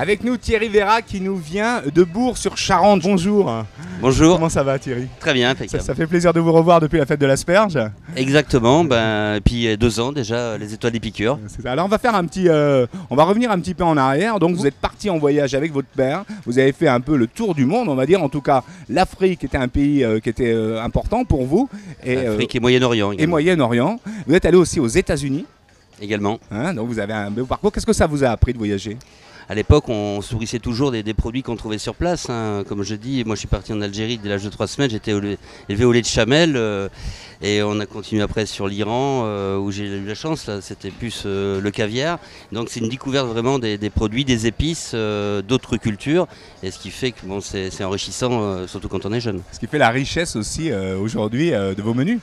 Avec nous Thierry Vera qui nous vient de Bourg-sur-Charente. Bonjour. Bonjour. Comment ça va Thierry? Très bien, impeccable. Ça fait plaisir de vous revoir depuis la fête de l'asperge. Exactement, et puis 2 ans déjà, les étoiles des piqûres. Alors on va faire on va revenir un petit peu en arrière. Donc vous êtes parti en voyage avec votre père, vous avez fait un peu le tour du monde, on va dire. En tout cas, l'Afrique était un pays qui était important pour vous. Afrique et Moyen-Orient. Et Moyen-Orient. Vous êtes allé aussi aux États-Unis. Également. Donc vous avez un beau parcours. Qu'est-ce que ça vous a appris de voyager? À l'époque, on se nourrissait toujours des produits qu'on trouvait sur place. Comme je dis, moi je suis parti en Algérie dès l'âge de 3 semaines, j'étais élevé au lait de chamel et on a continué après sur l'Iran où j'ai eu la chance, là c'était plus le caviar. Donc c'est une découverte vraiment des produits, des épices, d'autres cultures, et ce qui fait que bon, c'est enrichissant, surtout quand on est jeune. Ce qui fait la richesse aussi aujourd'hui de vos menus.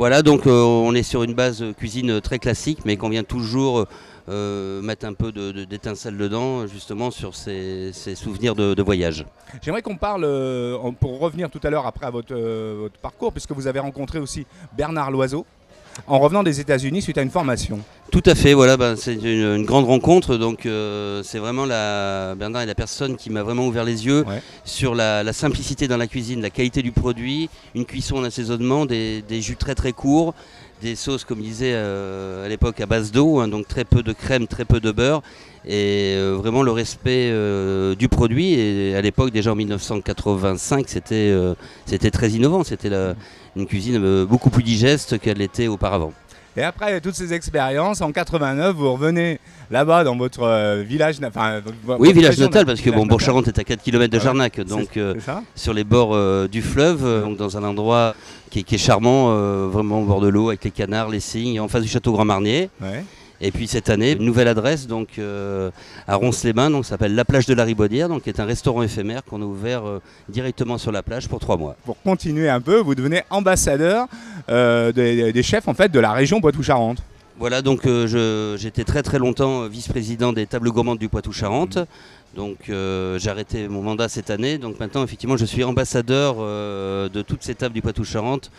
Voilà, donc on est sur une base cuisine très classique, mais qu'on vient toujours mettre un peu d'étincelle dedans, justement sur ces souvenirs de voyage. J'aimerais qu'on parle, pour revenir tout à l'heure après à votre parcours, puisque vous avez rencontré aussi Bernard Loiseau, en revenant des États-Unis suite à une formation. Tout à fait, voilà, c'est une grande rencontre, donc c'est vraiment Bernard est la personne qui m'a vraiment ouvert les yeux sur la simplicité dans la cuisine, la qualité du produit, une cuisson en assaisonnement, des jus très très courts, des sauces comme il disait à l'époque à base d'eau, donc très peu de crème, très peu de beurre, et vraiment le respect du produit. Et à l'époque, déjà en 1985, c'était très innovant, c'était une cuisine beaucoup plus digeste qu'elle l'était auparavant. Et après toutes ces expériences, en 89, vous revenez là-bas dans votre village natal. Oui, village natal, parce que Bourg-Charentes est à 4 km de Jarnac, donc sur les bords du fleuve, donc dans un endroit qui est charmant, vraiment au bord de l'eau, avec les canards, les cygnes, en face du château Grand Marnier. Ouais. Et puis cette année, une nouvelle adresse donc à Ronces-les-Bains, donc ça s'appelle la plage de la Ribaudière, donc qui est un restaurant éphémère qu'on a ouvert directement sur la plage pour 3 mois. Pour continuer un peu, vous devenez ambassadeur des chefs en fait de la région Poitou-Charentes. Voilà, donc j'étais très très longtemps vice-président des tables gourmandes du Poitou-Charentes. Donc j'ai arrêté mon mandat cette année, donc maintenant effectivement je suis ambassadeur de toutes ces tables du Poitou-Charentes.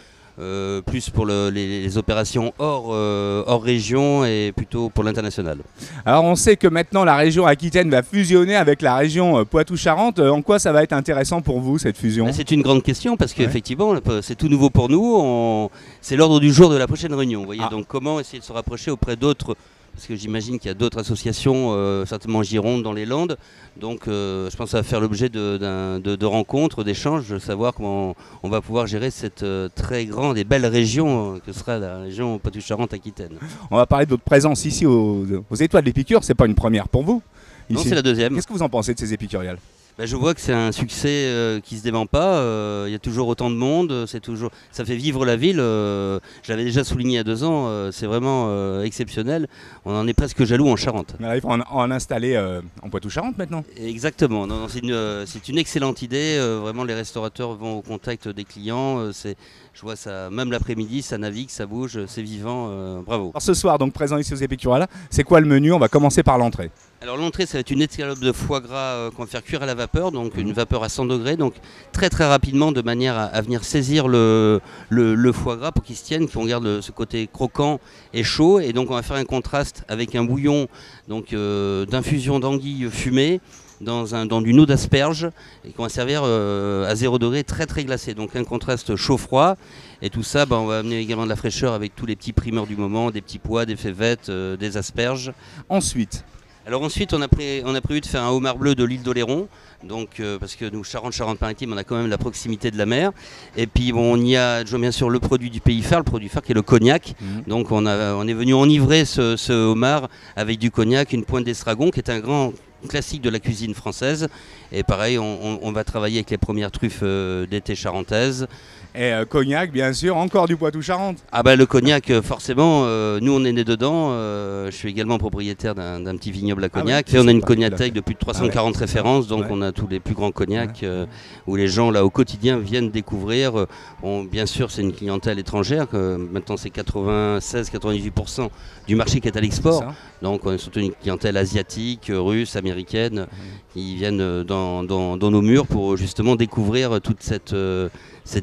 Plus pour les opérations hors région et plutôt pour l'international. Alors on sait que maintenant la région Aquitaine va fusionner avec la région Poitou-Charentes. En quoi ça va être intéressant pour vous cette fusion? C'est une grande question parce qu'effectivement c'est tout nouveau pour nous. C'est l'ordre du jour de la prochaine réunion. Vous voyez, donc comment essayer de se rapprocher auprès d'autres, parce que j'imagine qu'il y a d'autres associations, certainement Gironde dans les Landes. Donc je pense que ça va faire l'objet de rencontres, d'échanges, de savoir comment on va pouvoir gérer cette très grande et belle région que sera la région Poitou-Charentes-Aquitaine. On va parler de votre présence ici aux Étoiles des Piqûres, c'est pas une première pour vous ici. Non, c'est la deuxième. Qu'est-ce que vous en pensez de ces épicuriales? Je vois que c'est un succès qui ne se dément pas, il y a toujours autant de monde, ça fait vivre la ville, je l'avais déjà souligné il y a 2 ans, c'est vraiment exceptionnel, on en est presque jaloux en Charente. Il faut en installer en Poitou-Charentes maintenant. Exactement, c'est une excellente idée, vraiment les restaurateurs vont au contact des clients, je vois ça, même l'après-midi, ça navigue, ça bouge, c'est vivant, bravo. Alors ce soir, donc présent ici aux Épicuriales, c'est quoi le menu? On va commencer par l'entrée. Alors l'entrée, ça va être une escalope de foie gras qu'on va faire cuire à la vapeur, donc une vapeur à 100 degrés, donc très très rapidement de manière à venir saisir le foie gras pour qu'il se tienne, qu'on garde ce côté croquant et chaud. Et donc on va faire un contraste avec un bouillon d'infusion d'anguille fumée dans d'une eau d'asperge et qu'on va servir à 0 degré très très glacé. Donc un contraste chaud-froid. Et tout ça, on va amener également de la fraîcheur avec tous les petits primeurs du moment, des petits pois, des févettes, des asperges. Ensuite, on a prévu de faire un homard bleu de l'île d'Oléron, donc parce que nous, Charente-Maritime, on a quand même la proximité de la mer. Et puis on y a bien sûr le produit du pays phare, le produit phare qui est le cognac. Donc on est venu enivrer ce homard avec du cognac, une pointe d'estragon qui est un grand classique de la cuisine française. Et pareil, on va travailler avec les premières truffes d'été charentaises. Et cognac, bien sûr, encore du Poitou-Charentes. Le cognac, forcément, nous on est nés dedans. Je suis également propriétaire d'un petit vignoble à cognac. Et on a une cognathèque de plus de 340 références, donc on a tous les plus grands cognacs où les gens là au quotidien viennent découvrir. Bien sûr, c'est une clientèle étrangère. Maintenant, c'est 96-98% du marché qui est à l'export. Donc on a surtout une clientèle asiatique, russe, américaine, qui viennent dans nos murs pour justement découvrir toute cette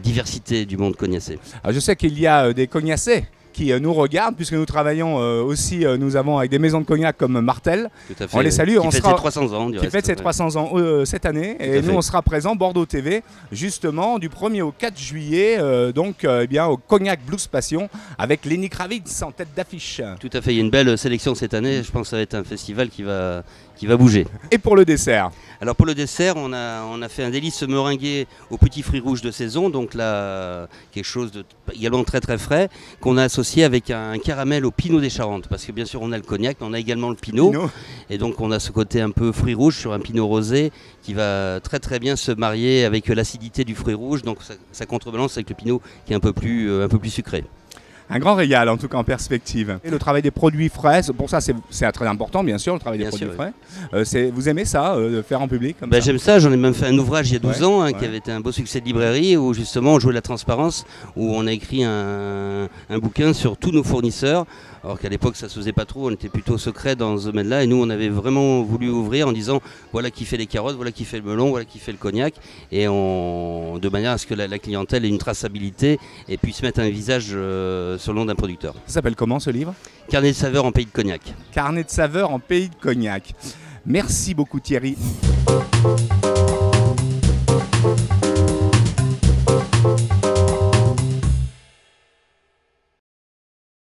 diversité du monde cognacé. Alors je sais qu'il y a des cognacés qui nous regardent, puisque nous travaillons aussi, nous avons avec des maisons de cognac comme Martel. Tout à fait, on les salue. Qui fête ses 300 ans. Qui fête ses 300 ans cette année. Et nous, on sera présents, Bordeaux TV, justement, du 1er au 4 juillet, eh bien, au Cognac Blues Passion, avec Lenny Kravitz en tête d'affiche. Tout à fait, il y a une belle sélection cette année. Je pense que ça va être un festival qui va bouger. Et pour le dessert? Alors pour le dessert, on a fait un délice meringué aux petits fruits rouges de saison, donc là quelque chose de également très très frais, qu'on a associé avec un caramel au pinot des Charentes, parce que bien sûr on a le cognac, mais on a également le pinot, et donc on a ce côté un peu fruit rouge sur un pinot rosé qui va très très bien se marier avec l'acidité du fruit rouge, donc ça contrebalance avec le pinot qui est un peu plus sucré. Un grand régal, en tout cas en perspective. Et le travail des produits frais, pour ça c'est très important, bien sûr, le travail des produits frais. Vous aimez ça, faire en public comme ça? J'aime ça, j'en ai même fait un ouvrage il y a 12 ans, qui avait été un beau succès de librairie, où justement on jouait la transparence, où on a écrit un bouquin sur tous nos fournisseurs, alors qu'à l'époque ça se faisait pas trop, on était plutôt secret dans ce domaine-là, et nous on avait vraiment voulu ouvrir en disant voilà qui fait les carottes, voilà qui fait le melon, voilà qui fait le cognac, et de manière à ce que la clientèle ait une traçabilité et puisse mettre un visage sur le nom d'un producteur. Ça s'appelle comment ce livre? Carnet de saveurs en pays de cognac. Carnet de saveurs en pays de cognac. Merci beaucoup Thierry.